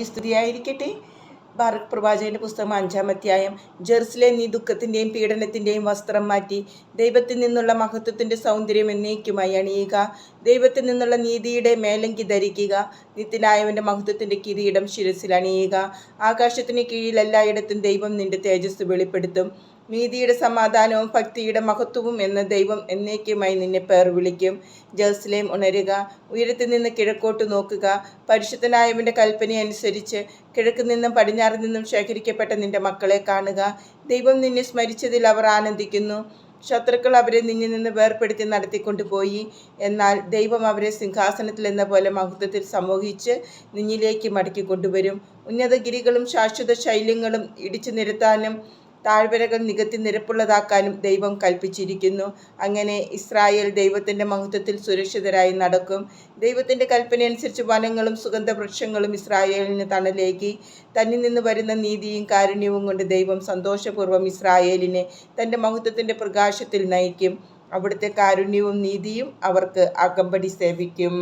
സ്തുതിയായിരിക്കട്ടെ. ബാറൂക്ക് പ്രവാചകന്റെ പുസ്തകം 5-ാം അധ്യായം. ജെറുസലേം, നീ ദുഃഖത്തിൻ്റെയും പീഡനത്തിൻ്റെയും വസ്ത്രം മാറ്റി ദൈവത്തിൽ നിന്നുള്ള മഹത്വത്തിൻ്റെ സൗന്ദര്യം എന്നേക്കുമായി അണിയുക. ദൈവത്തിൽ നിന്നുള്ള നീതിയുടെ മേലങ്കി ധരിക്കുക. നിത്യനായവൻ്റെ മഹത്വത്തിൻ്റെ കിരീടം ശിരസിൽ അണിയുക. ആകാശത്തിന് കീഴിൽ എല്ലായിടത്തും ദൈവം നിന്റെ തേജസ് വെളിപ്പെടുത്തും. നീതിയുടെ സമാധാനവും ഭക്തിയുടെ മഹത്വവും എന്ന ദൈവം എന്നേക്കുമായി നിന്നെ പേർ വിളിക്കും. ജെറുസലേം, ഉണരുക, ഉയരത്തിൽ നിന്ന് കിഴക്കോട്ട് നോക്കുക. പരിശുദ്ധനായവൻ്റെ കൽപ്പനയനുസരിച്ച് കിഴക്ക് നിന്നും പടിഞ്ഞാറ് നിന്നും ശേഖരിക്കപ്പെട്ട നിന്റെ മക്കളെ കാണുക. ദൈവം നിന്നെ സ്മരിച്ചതിൽ അവർ ആനന്ദിക്കുന്നു. ശത്രുക്കൾ അവരെ നിന്നിൽ നിന്ന് വേർപ്പെടുത്തി നടത്തിക്കൊണ്ടുപോയി. എന്നാൽ ദൈവം അവരെ സിംഹാസനത്തിൽ എന്ന പോലെ മഹത്വത്തിൽ സമൂഹിച്ച് നിന്നിലേക്ക് മടക്കി കൊണ്ടുവരും. ഉന്നതഗിരികളും ശാശ്വത ശൈല്യങ്ങളും ഇടിച്ചു നിരത്താനും താഴ്വരകൾ നികത്തി നിരപ്പുള്ളതാക്കാനും ദൈവം കൽപ്പിച്ചിരിക്കുന്നു. അങ്ങനെ ഇസ്രായേൽ ദൈവത്തിൻ്റെ മഹത്വത്തിൽ സുരക്ഷിതരായി നടക്കും. ദൈവത്തിൻ്റെ കൽപ്പനയനുസരിച്ച് വനങ്ങളും സുഗന്ധവൃക്ഷങ്ങളും ഇസ്രായേലിന് തണലേകി. തന്നിൽ നിന്ന് വരുന്ന നീതിയും കാരുണ്യവും കൊണ്ട് ദൈവം സന്തോഷപൂർവ്വം ഇസ്രായേലിനെ തൻ്റെ മഹത്വത്തിൻ്റെ പ്രകാശത്തിൽ നയിക്കും. അവിടുത്തെ കാരുണ്യവും നീതിയും അവർക്ക് അകമ്പടി സേവിക്കും.